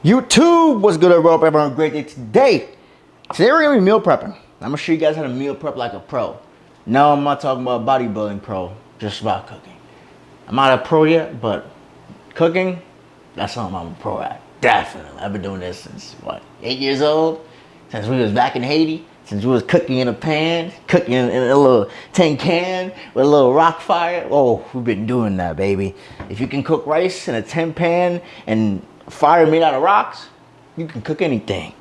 YouTube, what's good, everyone? Having a great day today. Today we're gonna be meal prepping. I'm gonna show you guys how to meal prep like a pro. No, I'm not talking about bodybuilding pro, just about cooking. I'm not a pro yet, but cooking, that's something I'm a pro at. Definitely. I've been doing this since what, 8 years old? Since we was back in Haiti, since we was cooking in a pan, cooking in a little tin can with a little rock fire. Oh, we've been doing that, baby. If you can cook rice in a tin pan and fire made out of rocks, you can cook anything.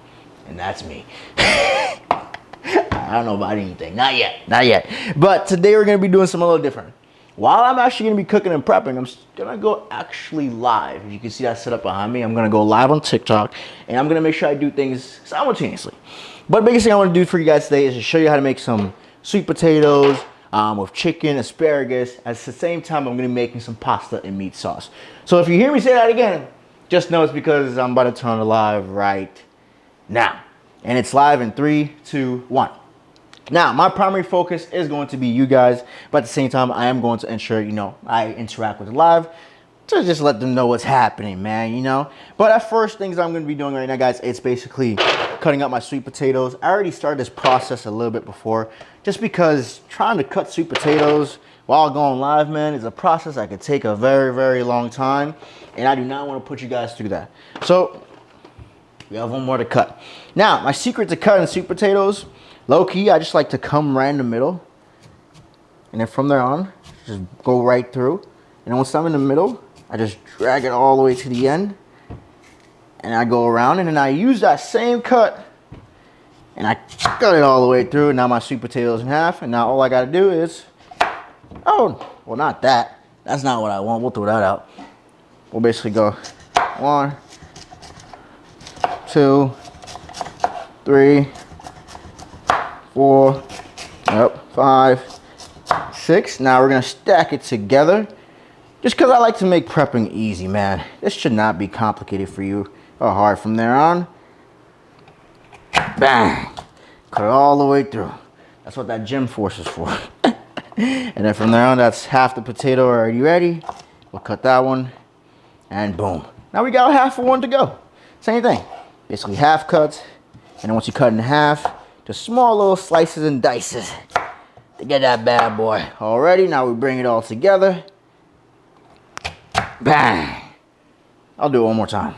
And that's me. I don't know about anything. Not yet. But today we're going to be doing something a little different. While I'm actually going to be cooking and prepping, I'm going to go actually live. If you can see that set up behind me, I'm going to go live on TikTok. And I'm going to make sure I do things simultaneously. But the biggest thing I want to do for you guys today is to show you how to make some sweet potatoes with chicken, asparagus. At the same time, I'm going to be making some pasta and meat sauce. So if you hear me say that again, just know it's because I'm about to turn it live right now. And it's live in 3, 2, 1. Now, my primary focus is going to be you guys, but at the same time, I am going to ensure, I interact with it live to just let them know what's happening, man, But at first, things I'm going to be doing right now, guys, it's basically cutting up my sweet potatoes. I already started this process a little bit before, just because trying to cut sweet potatoes while going live, man, is a process that could take a very, very long time. And I do not want to put you guys through that. So we have one more to cut. Now, my secret to cutting sweet potatoes, low key, I just like to come right in the middle. And then from there on, just go right through. And then once I'm in the middle, I just drag it all the way to the end. And I go around and then I use that same cut. And I cut it all the way through. And now my sweet potatoes in half. And now all I got to do is, oh, well, not that. That's not what I want. We'll throw that out. We'll basically go 1, 2, 3, 4, 5, 6. Now we're gonna stack it together. Just because I like to make prepping easy, man. This should not be complicated for you or hard. From there on, bang, cut it all the way through. That's what that gym force is for. And then from there on, that's half the potato already ready. We'll cut that one. And boom. Now we got half of one to go. Same thing. Basically half cuts. And then once you cut in half, just small little slices and dices to get that bad boy. Alrighty, now we bring it all together. Bang. I'll do it one more time,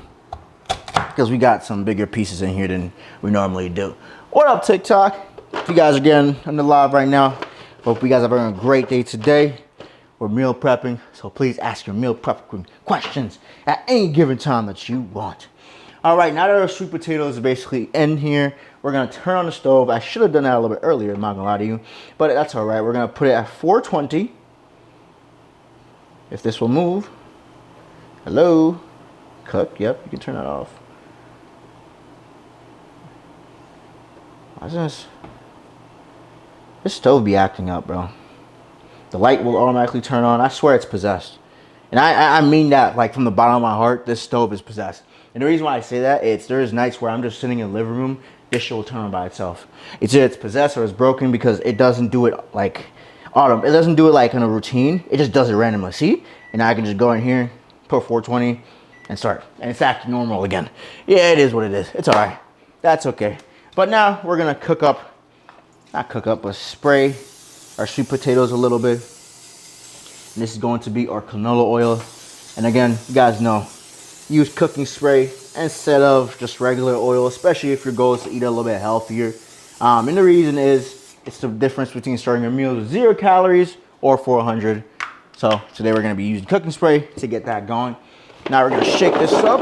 because we got some bigger pieces in here than we normally do. What up, TikTok? If you guys are getting on the live right now, hope you guys are having a great day today. We're meal prepping, so please ask your meal prepping questions at any given time that you want. All right, now that our sweet potatoes are basically in here, we're gonna turn on the stove. I should have done that a little bit earlier, I'm not gonna lie to you, but that's all right. We're gonna put it at 420. If this will move. Hello? Cook, yep, you can turn that off. Why is this stove be acting up, bro? The light will automatically turn on. I swear it's possessed. And I mean that like from the bottom of my heart, this stove is possessed. And the reason why I say that, there's nights where I'm just sitting in the living room, this shit will turn on by itself. It's either it's possessed or it's broken, because it doesn't do it like autumn. It doesn't do it like in a routine. It just does it randomly. See? And I can just go in here, put 420 and start. And it's acting normal again. Yeah, it is what it is. It's all right. That's okay. But now we're going to but spray our sweet potatoes a little bit. And this is going to be our canola oil. And again, you guys know, use cooking spray instead of just regular oil, especially if your goal is to eat a little bit healthier. And the reason is, it's the difference between starting your meals with 0 calories or 400. So today we're going to be using cooking spray to get that going. Now we're going to shake this up.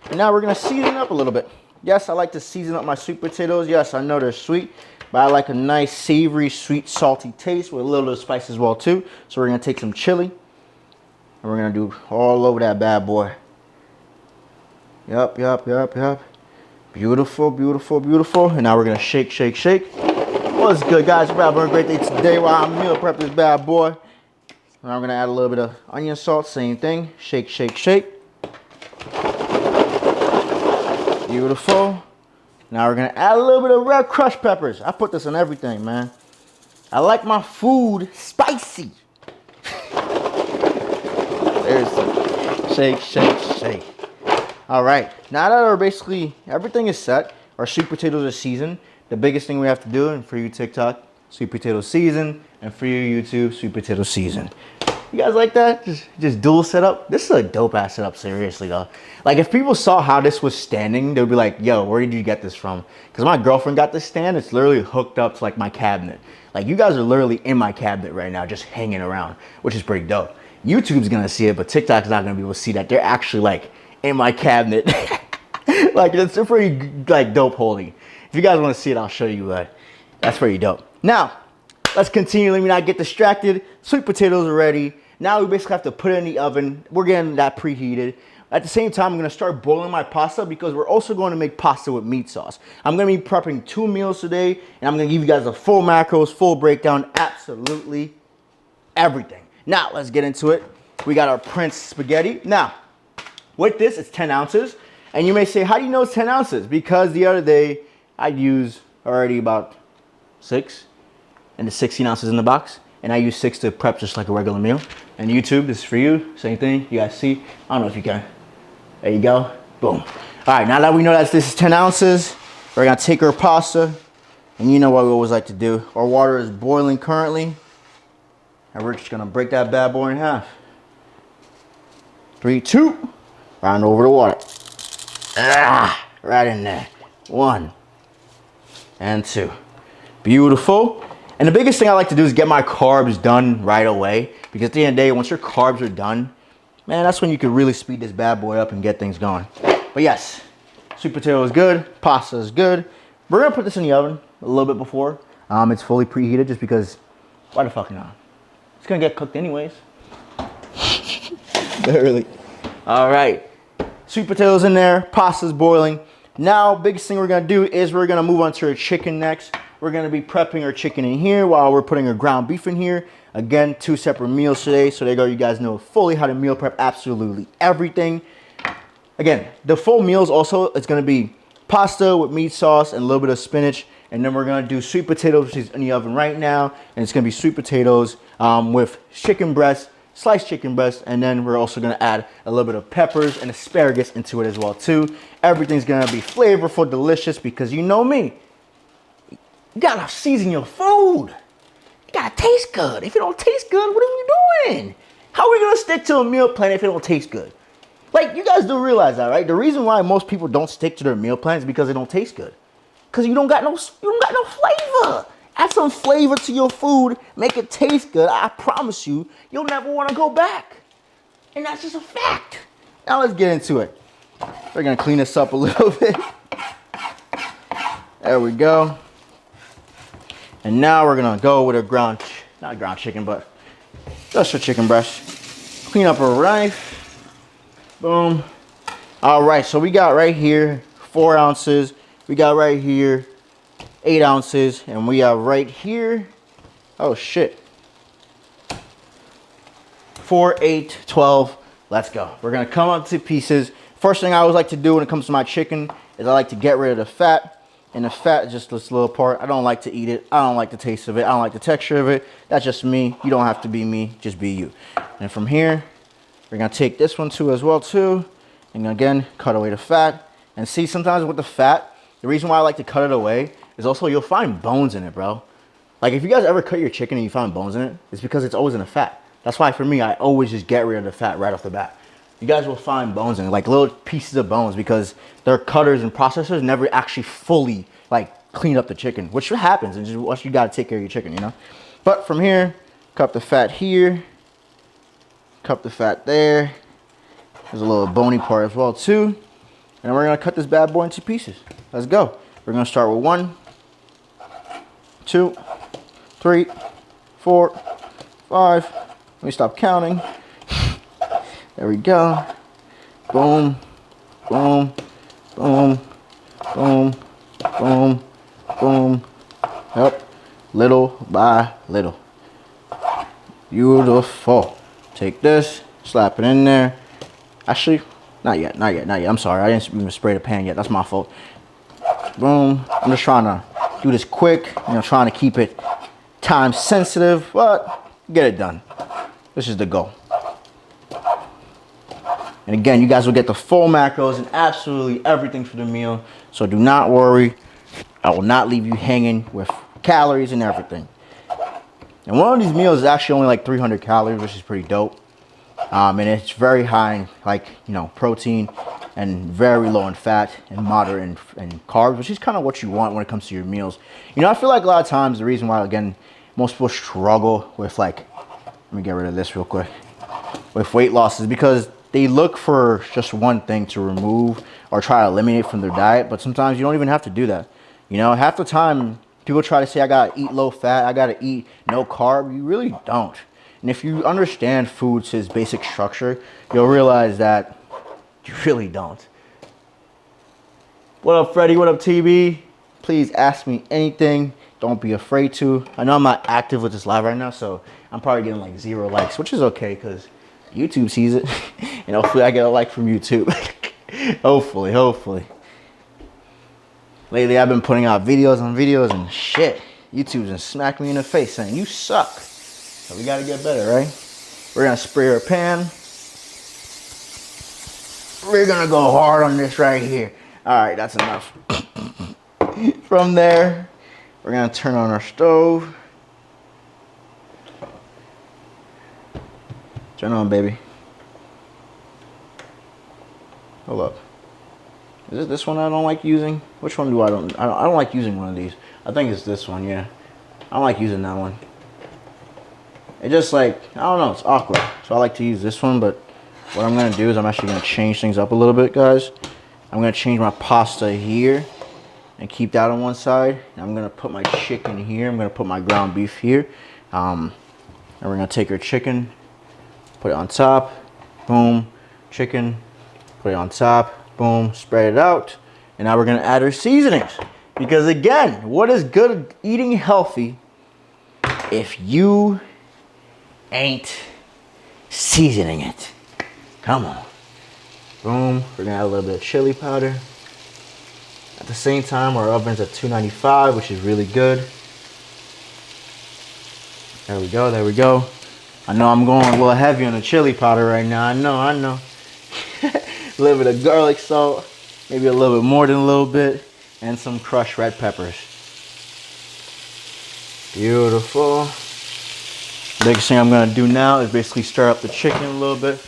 And now we're going to season up a little bit. Yes, I like to season up my sweet potatoes. Yes, I know they're sweet, but I like a nice savory, sweet, salty taste with a little bit of spice as well too. So we're going to take some chili and we're going to do all over that bad boy. Yup. Beautiful, beautiful, beautiful. And now we're going to shake, shake, shake. What's good, guys? We're having a great day today while I'm meal prep this bad boy. Now we're going to add a little bit of onion salt. Same thing. Shake, shake, shake. Beautiful. Now we're going to add a little bit of red crushed peppers. I put this on everything, man. I like my food spicy. There's shake, shake, shake. All right, now that everything is set, our sweet potatoes are seasoned. The biggest thing we have to do, and for you TikTok, sweet potato season, and for you YouTube, sweet potato season. You guys like that? Just dual setup. This is a dope ass setup, seriously though. Like if people saw how this was standing, they would be like, yo, where did you get this from? Because my girlfriend got this stand. It's literally hooked up to like my cabinet. Like you guys are literally in my cabinet right now, just hanging around, which is pretty dope. YouTube's gonna see it, but TikTok's not gonna be able to see that. They're actually like in my cabinet. Like it's a pretty like dope holding. If you guys want to see it, I'll show you. That's pretty dope. Now, let's continue. Let me not get distracted. Sweet potatoes are ready. Now we basically have to put it in the oven. We're getting that preheated. At the same time, I'm gonna start boiling my pasta because we're also going to make pasta with meat sauce. I'm gonna be prepping 2 meals today, and I'm gonna give you guys a full macros, full breakdown, absolutely everything. Now, let's get into it. We got our Prince spaghetti. Now, with this, it's 10 ounces. And you may say, how do you know it's 10 ounces? Because the other day, I used already about 6, and the 16 ounces in the box. And I use 6 to prep just like a regular meal. And YouTube, this is for you. Same thing. You guys see? I don't know if you can. There you go. Boom. All right, now that we know that this is 10 ounces, we're going to take our pasta. And you know what we always like to do. Our water is boiling currently. And we're just going to break that bad boy in half. 3, 2. Round over the water. Right in there. 1 and 2. Beautiful. And the biggest thing I like to do is get my carbs done right away. Because at the end of the day, once your carbs are done, man, that's when you can really speed this bad boy up and get things going. But yes, sweet potato is good. Pasta is good. We're going to put this in the oven a little bit before. It's fully preheated just because, why the fuck not? It's going to get cooked anyways. Literally. All right. Sweet potatoes in there. Pasta's boiling. Now, biggest thing we're going to do is we're going to move on to our chicken next. We're going to be prepping our chicken in here while we're putting our ground beef in here. Again, 2 separate meals today. So there you go. You guys know fully how to meal prep absolutely everything. Again, the full meals also, it's going to be pasta with meat sauce and a little bit of spinach. And then we're going to do sweet potatoes, which is in the oven right now. And it's going to be sweet potatoes with chicken breast, sliced chicken breast. And then we're also going to add a little bit of peppers and asparagus into it as well too. Everything's going to be flavorful, delicious, because you know me. You got to season your food. It got to taste good. If it don't taste good, what are we doing? How are we going to stick to a meal plan if it don't taste good? Like, you guys do realize that, right? The reason why most people don't stick to their meal plans is because it don't taste good. Because you don't got no flavor. Add some flavor to your food. Make it taste good. I promise you, you'll never want to go back. And that's just a fact. Now let's get into it. We're going to clean this up a little bit. There we go. And now we're going to go with a not ground chicken, but just a chicken breast. Clean up our knife. Boom. All right, so we got right here 4 ounces. We got right here 8 ounces. And we have right here, oh shit, 4, 8, 12. Let's go. We're going to come up to pieces. First thing I always like to do when it comes to my chicken is I like to get rid of the fat. And the fat is just this little part. I don't like to eat it. I don't like the taste of it. I don't like the texture of it. That's just me. You don't have to be me. Just be you. And from here, we're going to take this one too as well too. And again, cut away the fat. And see, sometimes with the fat, the reason why I like to cut it away is also you'll find bones in it, bro. Like if you guys ever cut your chicken and you find bones in it, it's because it's always in the fat. That's why for me, I always just get rid of the fat right off the bat. You guys will find bones in it, like little pieces of bones, because their cutters and processors never actually fully like clean up the chicken, which happens, and just you gotta take care of your chicken, you know. But from here, cut the fat here, cut the fat there. There's a little bony part as well too, and we're gonna cut this bad boy into pieces. Let's go. We're gonna start with 1, 2, 3, 4, 5. Let me stop counting. There we go. Boom, boom, boom, boom, boom, boom. Yep. Little by little. Beautiful. Take this, slap it in there. Actually, not yet. I'm sorry. I didn't even spray the pan yet. That's my fault. Boom. I'm just trying to do this quick. Trying to keep it time sensitive, but get it done. This is the goal. And again, you guys will get the full macros and absolutely everything for the meal. So do not worry. I will not leave you hanging with calories and everything. And one of these meals is actually only like 300 calories, which is pretty dope. And it's very high in, like, you know, protein and very low in fat and moderate in carbs, which is kind of what you want when it comes to your meals. You know, I feel like a lot of times the reason why, again, most people struggle with, like, let me get rid of this real quick, with weight loss is because they look for just one thing to remove or try to eliminate from their diet. But sometimes you don't even have to do that. You know, half the time people try to say, I gotta eat low fat, I gotta eat no carb. You really don't. And if you understand food's its basic structure, you'll realize that you really don't. What up, Freddie? What up, TB? Please ask me anything. Don't be afraid to. I know I'm not active with this live right now, so I'm probably getting like 0 likes, which is okay because YouTube sees it. And hopefully I get a like from YouTube. Hopefully. Lately I've been putting out videos on videos and shit. YouTube's just smacked me in the face saying, you suck. So we gotta get better, right? We're gonna spray our pan. We're gonna go hard on this right here. All right, that's enough. From there, we're gonna turn on our stove. Turn on, baby. Hold up. Is it this one I don't like using? Which one do I don't like using one of these. I think it's this one, yeah. I don't like using that one. It just like, I don't know, it's awkward. So I like to use this one, but what I'm gonna do is I'm actually gonna change things up a little bit, guys. I'm gonna change my pasta here and keep that on one side. And I'm gonna put my chicken here. I'm gonna put my ground beef here. And we're gonna take our chicken, put it on top, boom, chicken, put it on top, boom, spread it out. And now we're gonna add our seasonings. Because again, what is good at eating healthy if you ain't seasoning it? Come on. Boom, we're gonna add a little bit of chili powder. At the same time, our oven's at 295, which is really good. There we go. I know I'm going a little heavy on the chili powder right now. I know. A little bit of garlic salt, maybe a little bit more than a little bit, and some crushed red peppers. Beautiful. Next thing I'm gonna do now is basically stir up the chicken a little bit.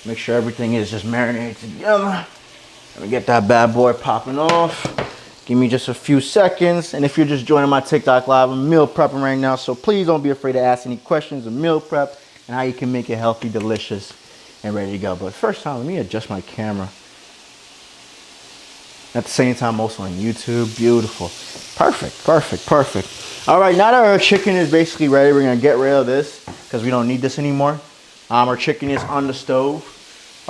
Make sure everything is just marinated together. Let me get that bad boy popping off. Give me just a few seconds. And if you're just joining my TikTok live, I'm meal prepping right now. So please don't be afraid to ask any questions of meal prep and how you can make it healthy, delicious, and ready to go. But first time, let me adjust my camera. At the same time, also on YouTube. Beautiful. Perfect. All right, now that our chicken is basically ready, we're gonna get rid of this because we don't need this anymore. Our chicken is on the stove.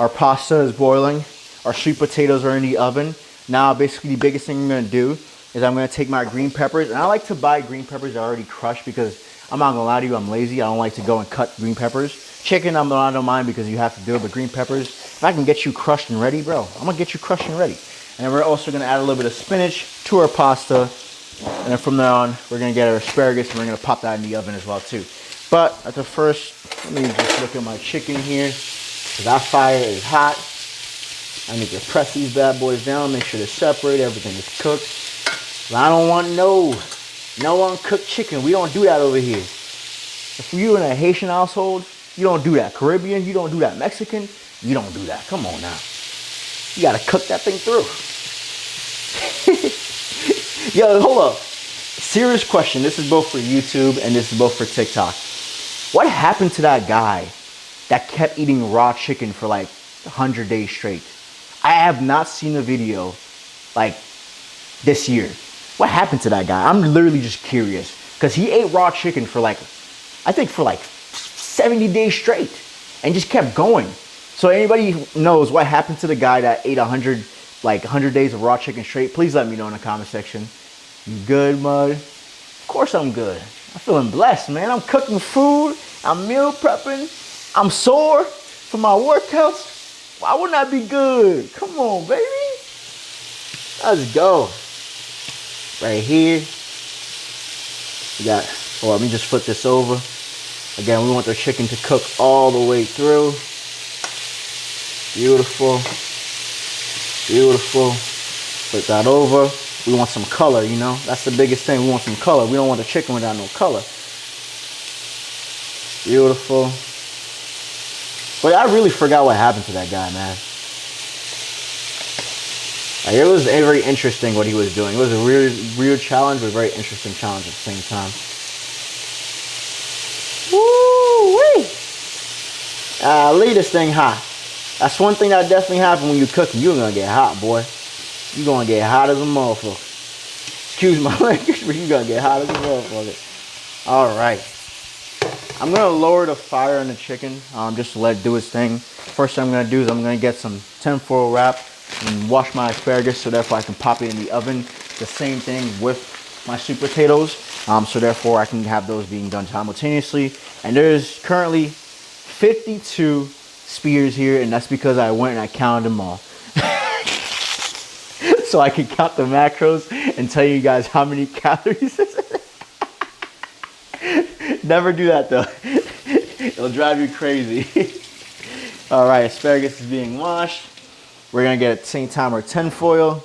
Our pasta is boiling. Our sweet potatoes are in the oven. Now, basically, the biggest thing I'm gonna do is I'm gonna take my green peppers, and I like to buy green peppers already crushed because I'm not gonna lie to you, I'm lazy. I don't like to go and cut green peppers. Chicken, I don't mind because you have to do it, but green peppers, if I can get you crushed and ready, bro, I'm gonna get you crushed and ready. And then we're also gonna add a little bit of spinach to our pasta, and then from there on, we're gonna get our asparagus, and we're gonna pop that in the oven as well too. But at the first, let me just look at my chicken here, because that fire is hot. I need to press these bad boys down, make sure they're separated, everything is cooked. But I don't want no uncooked chicken. We don't do that over here. If you're in a Haitian household, you don't do that. Caribbean, you don't do that. Mexican, you don't do that. Come on now. You gotta cook that thing through. Yo, hold up. Serious question. This is both for YouTube and this is both for TikTok. What happened to that guy that kept eating raw chicken for like 100 days straight? I have not seen a video like this year. What happened to that guy? I'm literally just curious because he ate raw chicken for like, I think for like 70 days straight and just kept going. So anybody who knows what happened to the guy that ate 100 days of raw chicken straight, please let me know in the comment section. You good, Mud? Of course I'm good. I'm feeling blessed, man. I'm cooking food. I'm meal prepping. I'm sore from my workouts. Why wouldn't I be good? Come on, baby. Let's go. Right here. We got, let me just flip this over. Again, we want the chicken to cook all the way through. Beautiful. Beautiful. Flip that over. We want some color, you know. That's the biggest thing. We want some color. We don't want the chicken without no color. Beautiful. But I really forgot what happened to that guy, man. Like, it was very interesting what he was doing. It was a real challenge, but a very interesting challenge at the same time. Woo-wee! Leave this thing hot. That's one thing that definitely happens when you're cooking. You're gonna get hot, boy. You're gonna get hot as a motherfucker. Excuse my language, but you're gonna get hot as a motherfucker. Alright. I'm gonna lower the fire on the chicken, just to let it do its thing. First thing I'm gonna do is I'm gonna get some tinfoil wrap and wash my asparagus so therefore I can pop it in the oven. The same thing with my sweet potatoes, so therefore I can have those being done simultaneously. And there's currently 52 spears here, and that's because I went and I counted them all. So I can count the macros and tell you guys how many calories. Never do that though. It'll drive you crazy. All right, asparagus is being washed. We're gonna get at the same time our tinfoil.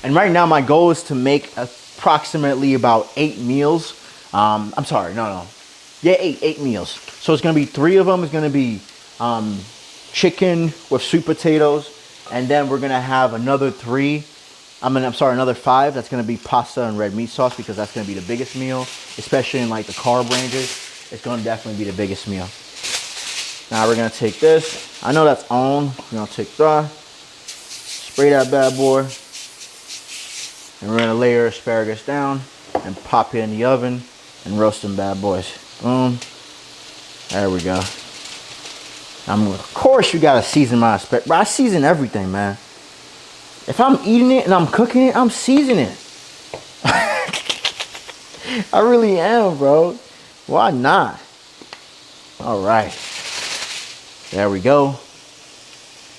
And right now my goal is to make approximately about 8 meals. I'm sorry, no. Yeah, eight meals. So it's gonna be 3 of them is gonna be chicken with sweet potatoes, and then we're gonna have another 5. That's gonna be pasta and red meat sauce, because that's gonna be the biggest meal, especially in like the carb ranges. It's gonna definitely be the biggest meal. Now we're gonna take this. I know that's on. We're gonna take that, spray that bad boy, and we're gonna lay our asparagus down and pop it in the oven and roast them bad boys. Boom. There we go. Of course you gotta season my asparagus. Bro, I season everything, man. If I'm eating it and I'm cooking it, I'm seasoning it. I really am, bro. Why not? All right. There we go.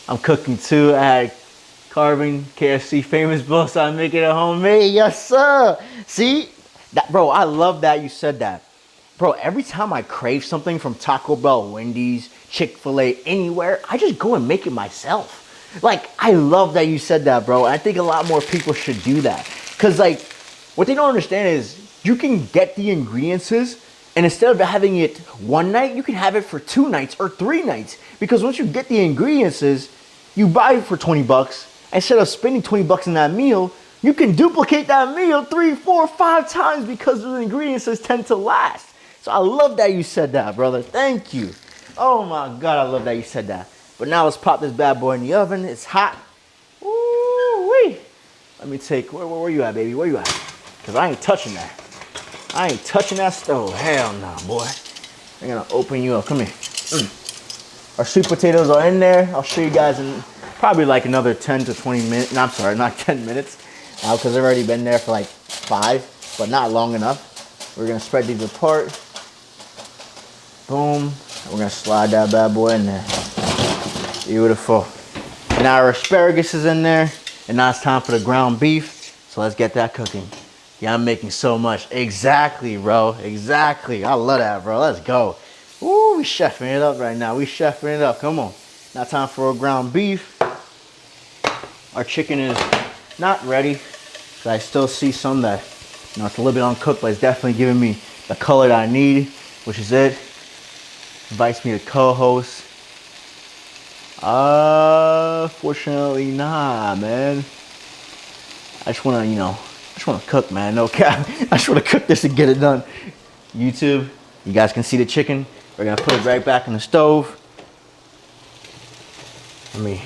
I'm cooking too. I had carving KFC famous boss. I'm making it homemade. Yes, sir. See? That, bro, I love that you said that. Bro, every time I crave something from Taco Bell, Wendy's, Chick-fil-A, anywhere, I just go and make it myself. Like, I love that you said that, bro. I think a lot more people should do that. Because, like, what they don't understand is you can get the ingredients, and instead of having it one night, you can have it for 2 nights or 3 nights. Because once you get the ingredients, you buy it for 20 bucks. Instead of spending 20 bucks in that meal, you can duplicate that meal 3, 4, 5 times because the ingredients tend to last. So I love that you said that, brother. Thank you. Oh my God, I love that you said that. But now let's pop this bad boy in the oven. It's hot. Woo-wee. Let me take, where you at, baby? Where you at? Because I ain't touching that. I ain't touching that stove. Hell no, boy. I'm going to open you up. Come here. Our sweet potatoes are in there. I'll show you guys in probably like another 10 to 20 minutes. No, I'm sorry, not 10 minutes. Because they've already been there for like 5, but not long enough. We're going to spread these apart. Boom. We're going to slide that bad boy in there. Beautiful. Now our asparagus is in there, and now it's time for the ground beef. So let's get that cooking. Yeah, I'm making so much. Exactly, bro. Exactly. I love that, bro. Let's go. Ooh, we chefing it up right now. We chefing it up. Come on. Now time for a ground beef. Our chicken is not ready, but I still see some that, you know, it's a little bit uncooked, but it's definitely giving me the color that I need, which is it. Invites me to co-host. Fortunately, nah, man. I just want to, you know, I just want to cook, man. No cap. I just want to cook this and get it done. YouTube, you guys can see the chicken. We're going to put it right back in the stove. Let me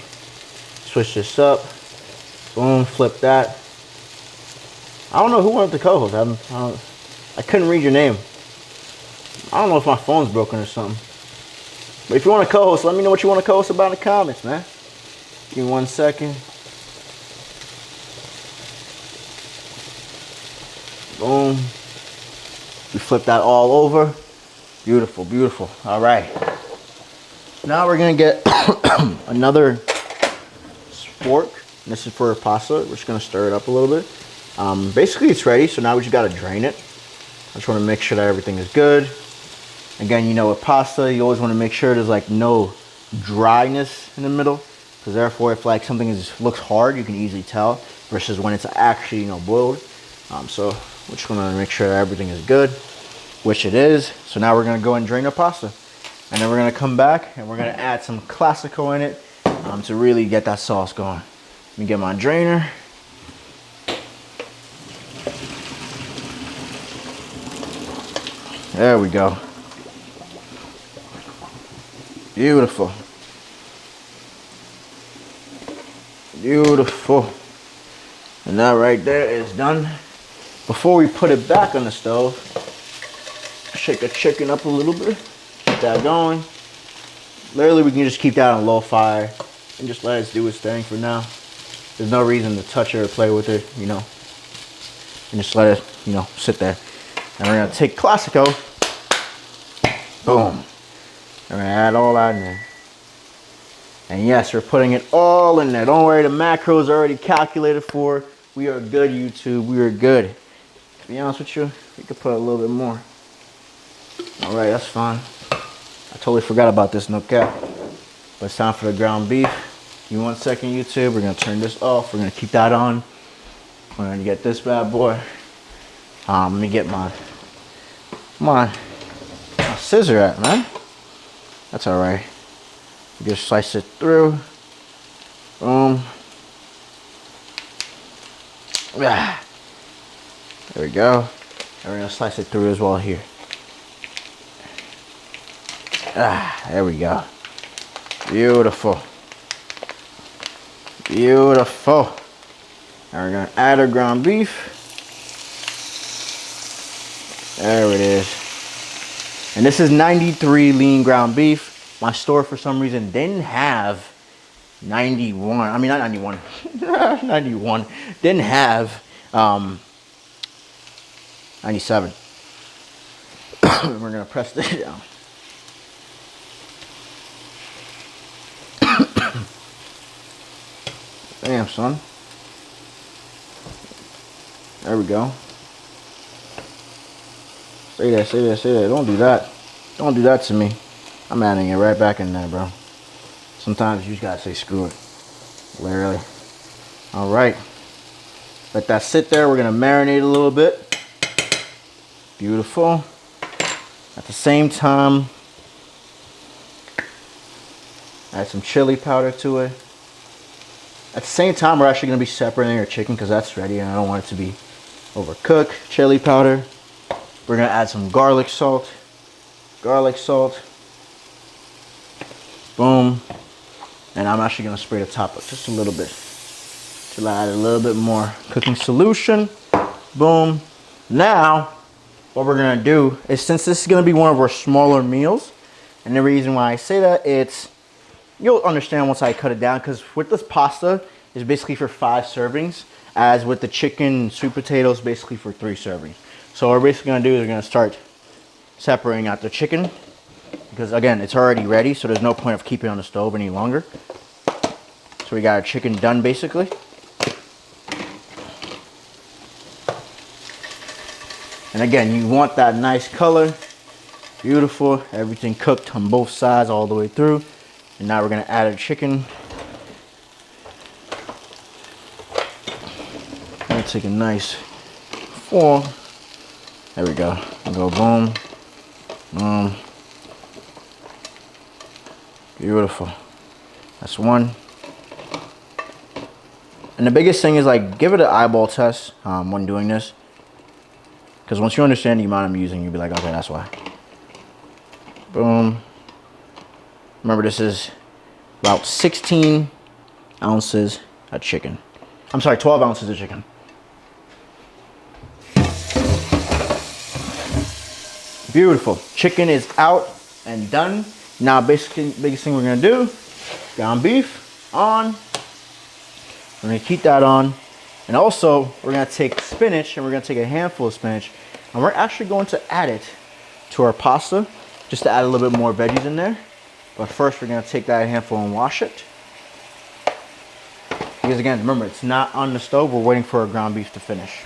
switch this up. Boom, flip that. I don't know who wanted the co-host. I couldn't read your name. I don't know if my phone's broken or something. But if you want to co-host, let me know what you want to co-host about in the comments, man. Give me 1 second. Boom. We flip that all over. Beautiful, beautiful. All right. Now we're going to get another fork. This is for pasta. We're just going to stir it up a little bit. Basically, it's ready. So now we just got to drain it. I just want to make sure that everything is good. Again, you know, with pasta, you always want to make sure there's like no dryness in the middle, because therefore if like something looks hard, you can easily tell, versus when it's actually, you know, boiled. So we're just going to make sure everything is good, which it is. So now we're going to go and drain the pasta, and then we're going to come back and we're going to add some Classico in it to really get that sauce going. Let me get my drainer. There we go. Beautiful. Beautiful. And that right there is done. Before we put it back on the stove, shake the chicken up a little bit. Keep that going. Literally, we can just keep that on low fire and just let it do its thing for now. There's no reason to touch it or play with it, you know. And just let it, you know, sit there. And we're gonna take Classico. Boom. And we're gonna add all that in there. And yes, we're putting it all in there. Don't worry, the macros are already calculated for. We are good, YouTube. We are good. To be honest with you, we could put a little bit more. All right, that's fine. I totally forgot about this, no cap. But it's time for the ground beef. Give me 1 second, YouTube. We're gonna turn this off. We're gonna keep that on. We're gonna get this bad boy. Let me get my scissor at, man. That's all right. Just slice it through. Boom. There we go. And we're gonna slice it through as well here. There we go. Beautiful. Beautiful. And we're gonna add our ground beef. There it is. And this is 93 lean ground beef. My store for some reason didn't have 91. I mean, not 91. 91. Didn't have 97. We're gonna press this down. Damn, son. There we go. Say that, say that, say that. Don't do that. Don't do that to me. I'm adding it right back in there, bro. Sometimes you just gotta say screw it. Literally. All right. Let that sit there. We're gonna marinate a little bit. Beautiful. At the same time, add some chili powder to it. At the same time, we're actually gonna be separating our chicken because that's ready and I don't want it to be overcooked. Chili powder. We're gonna add some garlic salt. Garlic salt. Boom. And I'm actually gonna spray the top up just a little bit to add a little bit more cooking solution. Boom. Now, what we're gonna do is, since this is gonna be one of our smaller meals, and the reason why I say that, it's, you'll understand once I cut it down, because with this pasta, it's basically for 5 servings, as with the chicken and sweet potatoes, basically for 3 servings. So what we're basically gonna do is we're gonna start separating out the chicken, because again, it's already ready, so there's no point of keeping it on the stove any longer. So we got our chicken done basically. And again, you want that nice color. Beautiful, everything cooked on both sides all the way through. And now we're gonna add our chicken. I'm gonna take a nice fork. There we go. Go boom, boom. Beautiful. That's one. And the biggest thing is, like, give it an eyeball test when doing this. Because once you understand the amount I'm using, you'll be like, okay, that's why. Boom. Remember, this is about 16 ounces of chicken. I'm sorry, 12 ounces of chicken. Beautiful. Chicken is out and done. Now, basically, biggest thing we're gonna do, ground beef on. We're gonna keep that on. And also, we're gonna take spinach, and we're gonna take a handful of spinach, and we're actually going to add it to our pasta, just to add a little bit more veggies in there. But first, we're gonna take that handful and wash it. Because again, remember, it's not on the stove. We're waiting for our ground beef to finish.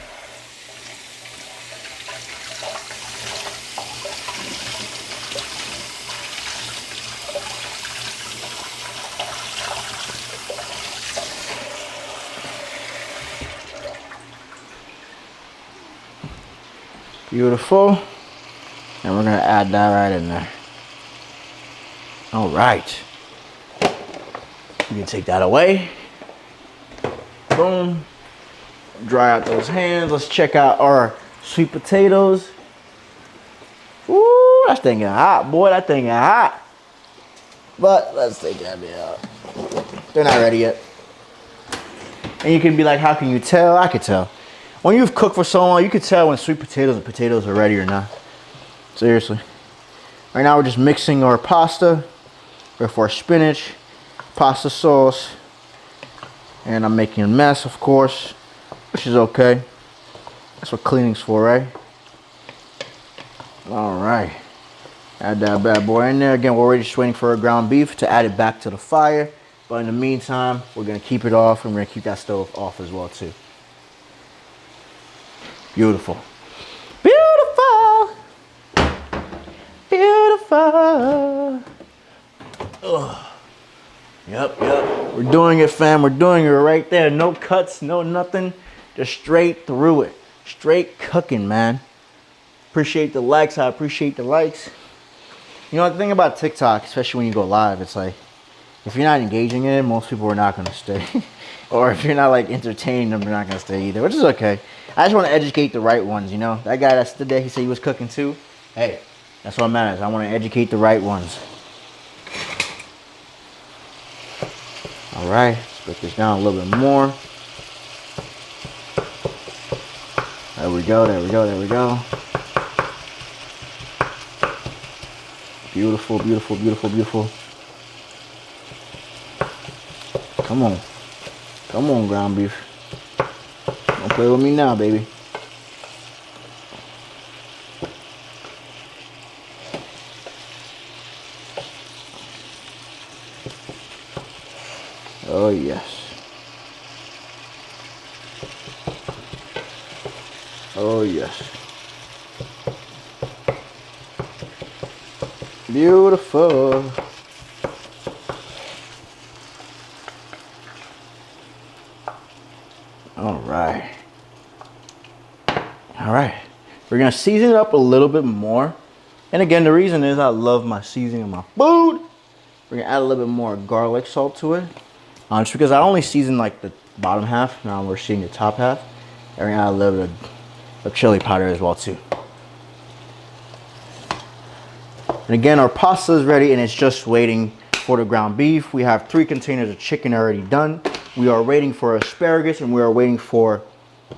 Beautiful. And we're gonna add that right in there. All right. You can take that away. Boom. Dry out those hands. Let's check out our sweet potatoes. Ooh, that thing is hot, boy. That thing is hot. But let's take that bit out. They're not ready yet. And you can be like, how can you tell? I could tell. When you've cooked for so long, you can tell when sweet potatoes and potatoes are ready or not. Seriously. Right now we're just mixing our pasta with our spinach, pasta sauce, and I'm making a mess, of course, which is okay. That's what cleaning's for, right? All right. Add that bad boy in there. Again, we're just waiting for our ground beef to add it back to the fire. But in the meantime, we're gonna keep it off, and we're gonna keep that stove off as well too. Beautiful. Beautiful. Beautiful. Ugh. Yep. We're doing it, fam. We're doing it right there. No cuts, no nothing. Just straight through it. Straight cooking, man. Appreciate the likes. I appreciate the likes. You know, the thing about TikTok, especially when you go live, it's like, if you're not engaging in it, most people are not going to stay. Or if you're not like entertaining them, they're not going to stay either, which is okay. I just want to educate the right ones, you know. That guy that stood there, he said he was cooking too. Hey, that's what matters. I want to educate the right ones. All right, let's put this down a little bit more. There we go, there we go, there we go. Beautiful, beautiful, beautiful, beautiful. Come on. Come on, ground beef. Don't play with me now, baby. Oh, yes. Oh, yes. Beautiful. All right. All right. We're going to season it up a little bit more. And again, the reason is I love my seasoning in my food. We're going to add a little bit more garlic salt to it. Just because I only season like the bottom half. Now we're seeing the top half. And we're going to add a little bit of chili powder as well too. And again, our pasta is ready and it's just waiting for the ground beef. We have 3 containers of chicken already done. We are waiting for asparagus, and we are waiting for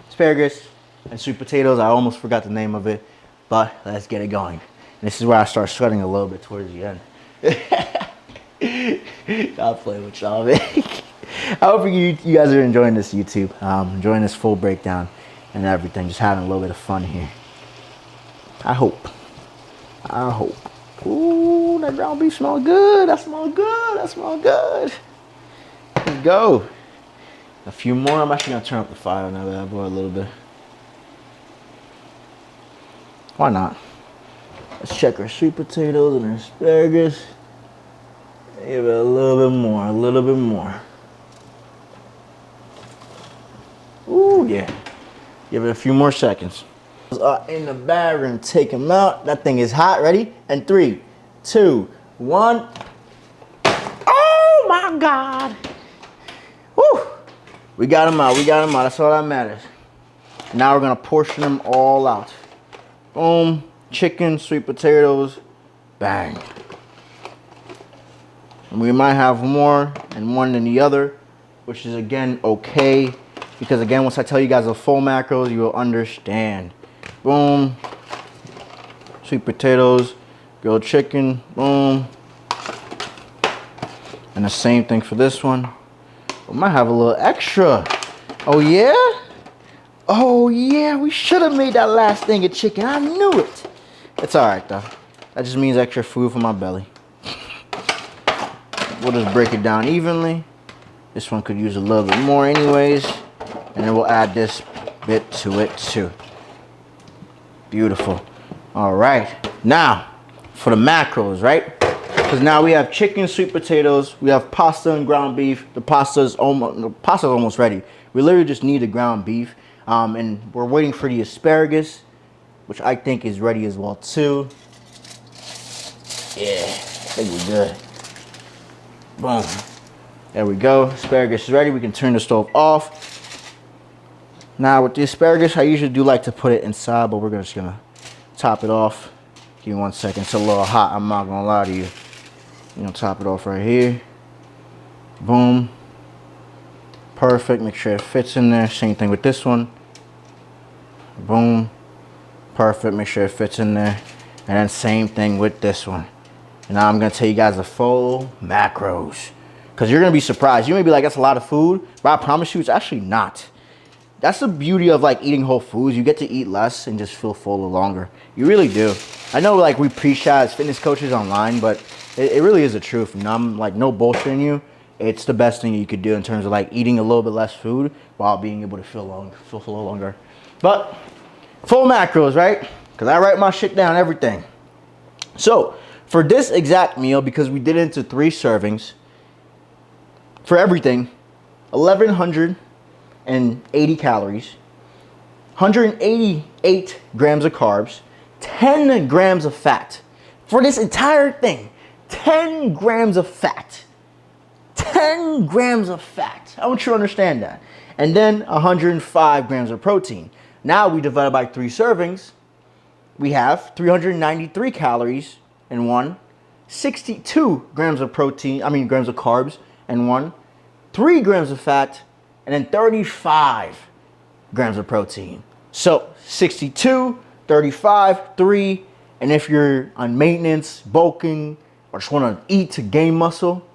asparagus and sweet potatoes. I almost forgot the name of it, but let's get it going. And this is where I start sweating a little bit towards the end. I'll play with y'all, man. I hope you guys are enjoying this YouTube, enjoying this full breakdown and everything. Just having a little bit of fun here. I hope. Ooh, that ground beef smells good. That smells good. That smells good. Let's go. A few more. I'm actually gonna turn up the fire on that bad boy a little bit. Why not? Let's check our sweet potatoes and our asparagus. Give it a little bit more, a little bit more. Ooh, yeah. Give it a few more seconds. In the bag, we're gonna take them out. That thing is hot. Ready? And 3, 2, 1. Oh my God. Woo. We got them out. We got them out. That's all that matters. Now we're gonna portion them all out. Boom. Chicken, sweet potatoes. Bang. And we might have more and one than the other, which is again okay. Because again, once I tell you guys the full macros, you will understand. Boom. Sweet potatoes, grilled chicken, boom. And the same thing for this one. We might have a little extra. Oh yeah? Oh yeah, we should have made that last thing of chicken. I knew it. It's all right though. That just means extra food for my belly. We'll just break it down evenly. This one could use a little bit more anyways. And then we'll add this bit to it too. Beautiful. All right. Now, for the macros, right? Because now we have chicken, sweet potatoes. We have pasta and ground beef. The pasta's almost ready. We literally just need the ground beef. And we're waiting for the asparagus which I think is ready as well too. Yeah, I think we're good. Boom. There we go. Asparagus is ready. We can turn the stove off. Now with the asparagus, I usually do like to put it inside, but we're just gonna top it off. Give me 1 second. It's a little hot. I'm not gonna lie to you. You know, top it off right here. Boom. Perfect. Make sure it fits in there. Same thing with this one. Boom. Perfect. Make sure it fits in there. And then same thing with this one. And now I'm gonna tell you guys the full macros, because you're gonna be surprised. You may be like, that's a lot of food, but I promise you it's actually not. That's the beauty of like eating whole foods. You get to eat less and just feel fuller longer. You really do. I know like we preach that as fitness coaches online, but it really is the truth. And I'm like no bullshitting you. It's the best thing you could do in terms of like eating a little bit less food while being able to feel fuller longer. But full macros, right? Because I write my shit down, everything. So for this exact meal, because we did it into 3 servings, for everything, 1,180 calories, 188 grams of carbs, 10 grams of fat. For this entire thing, 10 grams of fat. 10 grams of fat. I want you to understand that. And then 105 grams of protein. Now we divide by 3 servings. We have 393 calories in one, 62 grams of grams of carbs in one, 3 grams of fat, and then 35 grams of protein. So 62, 35, 3, and if you're on maintenance, bulking, or just want to eat to gain muscle,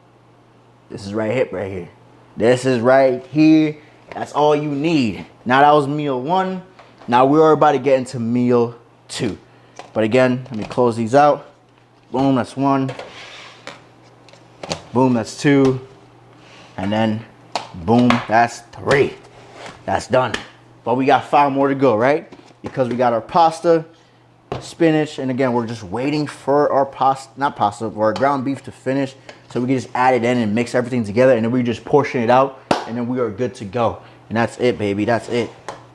this is right here. This is right here. That's all you need. Now that was meal 1. Now we're about to get into meal 2. But again, let me close these out. Boom, that's 1. Boom, that's 2. And then boom, that's 3. That's done. But we got 5 more to go, right? Because we got our pasta, spinach, and again, we're just waiting for our for our ground beef to finish so we can just add it in and mix everything together, and then we just portion it out, and then we are good to go. And that's it, baby. That's it.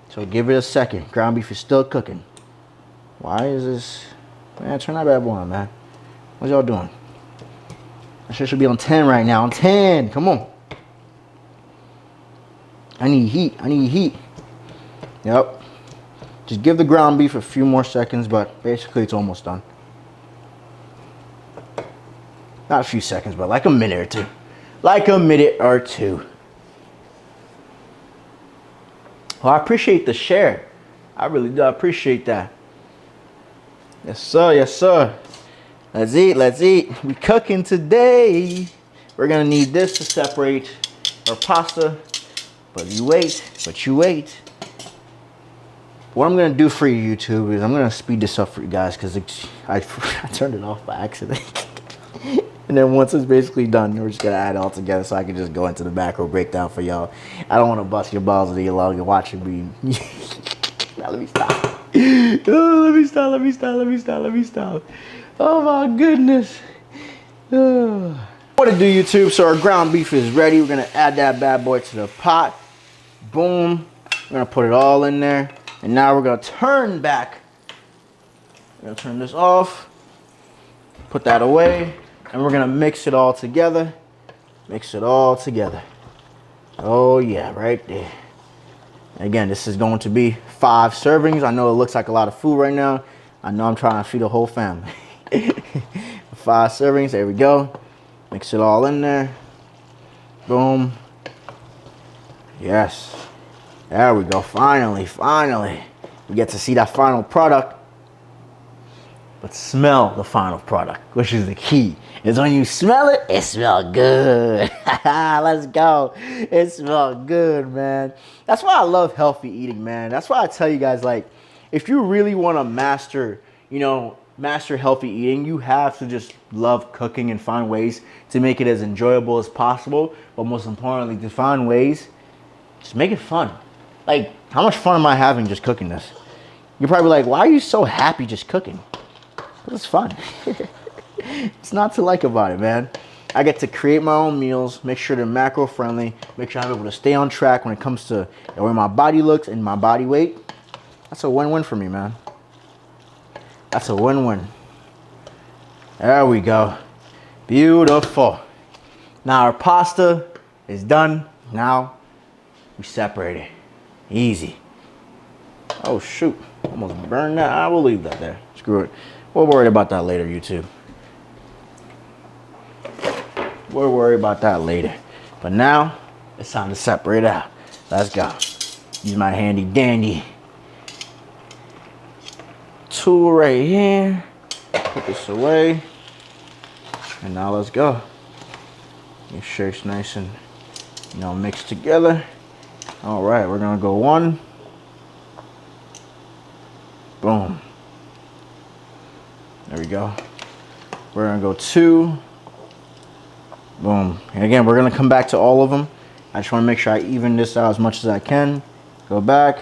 So give it a second. Ground beef is still cooking. Why is this? Man, turn that bad boy on, man. What y'all doing? I should be on 10 right now. On 10. Come on. I need heat. I need heat. Yep. Just give the ground beef a few more seconds, but basically it's almost done. Not a few seconds, but like a minute or two. Like a minute or two. Well, I appreciate the share. I really do. I appreciate that. Yes, sir. Yes, sir. Let's eat. Let's eat. We cooking today. We're going to need this to separate our pasta. But you wait. But you wait. What I'm going to do for you, YouTube, is I'm going to speed this up for you guys because I turned it off by accident. And then once it's basically done, we're just going to add it all together so I can just go into the macro breakdown for y'all. I don't want to bust your balls any longer watching me. Now let me stop. Oh, let me stop. Oh my goodness. What to do, YouTube? So our ground beef is ready. We're going to add that bad boy to the pot. Boom. We're going to put it all in there. And now we're going to turn back. We're going to turn this off. Put that away. And we're going to mix it all together. Mix it all together. Oh, yeah, right there. Again, this is going to be 5 servings. I know it looks like a lot of food right now. I know I'm trying to feed a whole family. 5 servings. There we go. Mix it all in there. Boom. Yes. There we go. Finally, finally. We get to see that final product. But smell the final product, which is the key. Is when you smell it, it smells good. Let's go. It smells good, man. That's why I love healthy eating, man. That's why I tell you guys, like, if you really want to master healthy eating, you have to just love cooking and find ways to make it as enjoyable as possible. But most importantly, to find ways, just make it fun. Like, how much fun am I having just cooking this? You're probably like, why are you so happy just cooking? But it's fun. It's not to like about it, man. I get to create my own meals, make sure they're macro friendly, make sure I'm able to stay on track when it comes to the way my body looks and my body weight. That's a win-win for me, man. That's a win-win. There we go. Beautiful. Now our pasta is done. Now we separate it. Easy. Oh shoot. Almost burned that. I will leave that there. Screw it. We'll worry about that later, YouTube. We'll worry about that later. But now it's time to separate out. Let's go. Use my handy dandy tool right here. Put this away. And now let's go. Make sure it's nice and, you know, mixed together. All right, we're gonna go 1. Boom. There we go. We're gonna go 2. Boom. And again, we're gonna come back to all of them. I just wanna make sure I even this out as much as I can. Go back.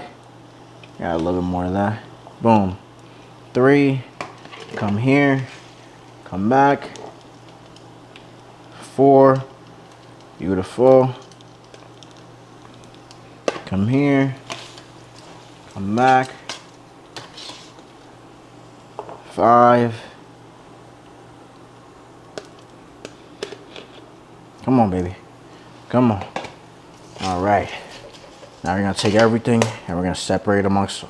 Got a little bit more of that. Boom. 3. Come here. Come back. 4. Beautiful. Come here. Come back. 5. Come on, baby. Come on. All right. Now we're going to take everything and we're going to separate amongst,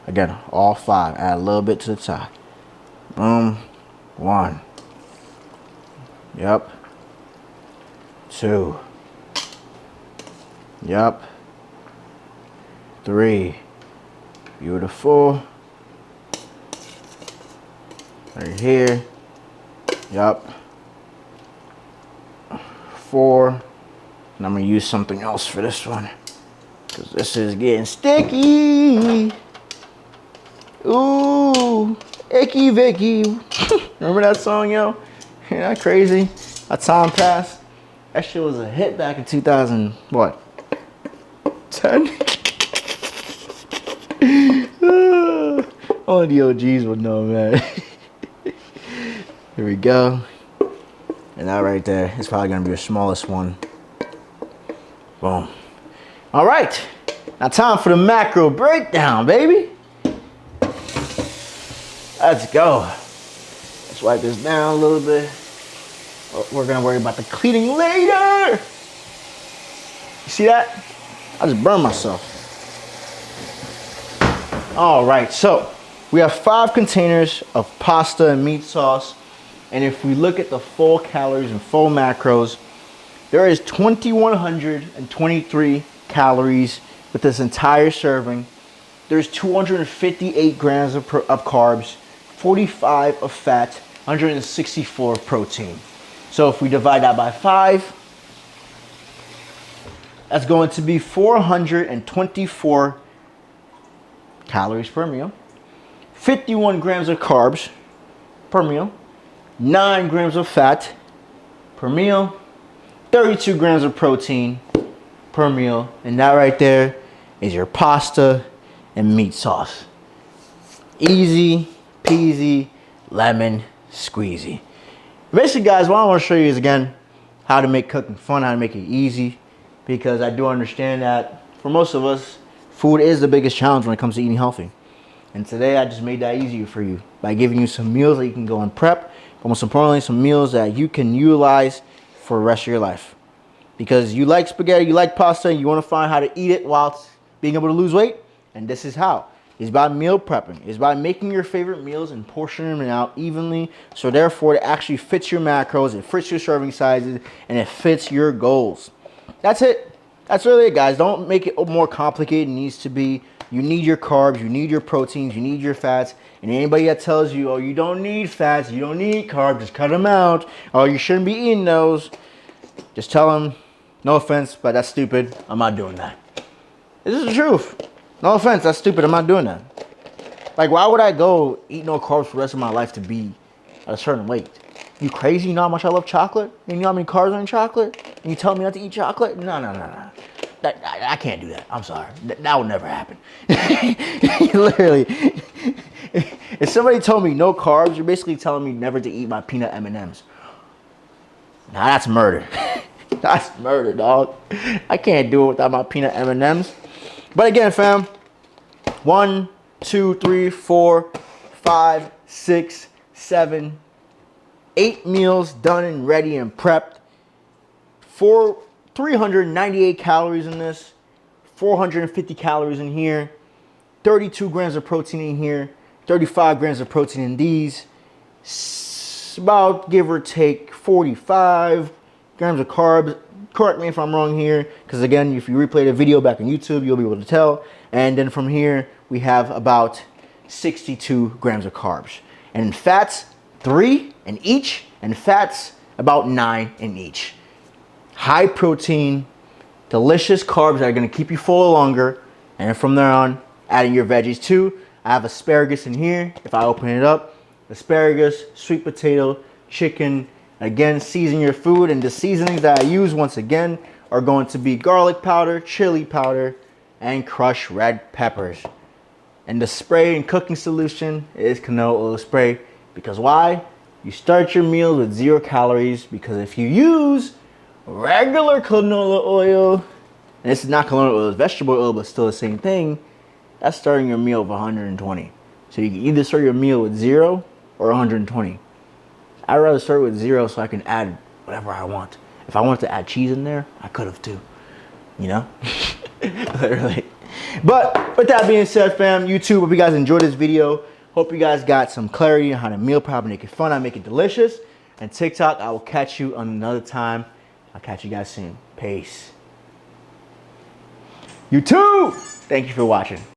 again, all 5. Add a little bit to the top. Boom. 1. Yep. 2. Yep. 3. Beautiful. Right here. Yep. 4. And I'm going to use something else for this one, because this is getting sticky. Ooh. Icky Vicky. Remember that song, yo? Ain't that crazy? That time passed. That shit was a hit back in 2000, what? 10? Only the OGs would know, man. Here we go. And that right there is probably gonna be your smallest one. Boom. All right. Now time for the macro breakdown, baby. Let's go. Let's wipe this down a little bit. We're gonna worry about the cleaning later. You see that? I just burned myself. All right, so we have 5 containers of pasta and meat sauce. And if we look at the full calories and full macros, there is 2,123 calories with this entire serving. There's 258 grams of carbs, 45 of fat, 164 of protein. So if we divide that by 5, that's going to be 424 calories per meal, 51 grams of carbs per meal, 9 grams of fat per meal, 32 grams of protein per meal, and that right there is your pasta and meat sauce. Easy peasy, lemon squeezy. Basically, guys, what I want to show you is, again, how to make cooking fun, how to make it easy, because I do understand that for most of us, food is the biggest challenge when it comes to eating healthy. And today I just made that easier for you by giving you some meals that you can go and prep, but most importantly, some meals that you can utilize for the rest of your life. Because you like spaghetti, you like pasta, and you want to find how to eat it while being able to lose weight, and this is how. It's by meal prepping. It's by making your favorite meals and portioning them out evenly, so therefore it actually fits your macros, it fits your serving sizes, and it fits your goals. That's it. That's really it, guys. Don't make it more complicated than it needs to be. You need your carbs, you need your proteins, you need your fats. And anybody that tells you, oh, you don't need fats, you don't need carbs, just cut them out. Oh, you shouldn't be eating those. Just tell them, no offense, but that's stupid. I'm not doing that. This is the truth. No offense, that's stupid. I'm not doing that. Like, why would I go eat no carbs for the rest of my life to be at a certain weight? You crazy? You know how much I love chocolate? And you know how many carbs are in chocolate? And you tell me not to eat chocolate? No. I can't do that. I'm sorry. That would never happen. Literally. If somebody told me no carbs, you're basically telling me never to eat my peanut M&Ms. Now that's murder. That's murder, dog. I can't do it without my peanut M&Ms. But again, fam, 1, 2, 3, 4, 5, 6, 7, 8 meals done and ready and prepped. 398 calories in this, 450 calories in here, 32 grams of protein in here, 35 grams of protein in these, about give or take 45 grams of carbs. Correct me if I'm wrong here, because again, if you replay the video back on YouTube, you'll be able to tell. And then from here, we have about 62 grams of carbs. And in fats, 3 in each, and fats, about 9 in each. High protein, delicious carbs that are gonna keep you full longer. And from there on, adding your veggies too. I have asparagus in here. If I open it up, asparagus, sweet potato, chicken. Again, season your food, and the seasonings that I use once again are going to be garlic powder, chili powder, and crushed red peppers. And the spray and cooking solution is canola oil spray. Because why? You start your meals with 0 calories, because if you use regular canola oil, and this is not canola oil, it's vegetable oil, but still the same thing, that's starting your meal with 120. So you can either start your meal with 0 or 120. I'd rather start with 0 so I can add whatever I want. If I wanted to add cheese in there, I could have too. You know? Literally. But with that being said, fam, YouTube, hope you guys enjoyed this video. Hope you guys got some clarity on how to meal prep and make it fun, I make it delicious. And TikTok, I will catch you on another time. I'll catch you guys soon. Peace. YouTube, thank you for watching.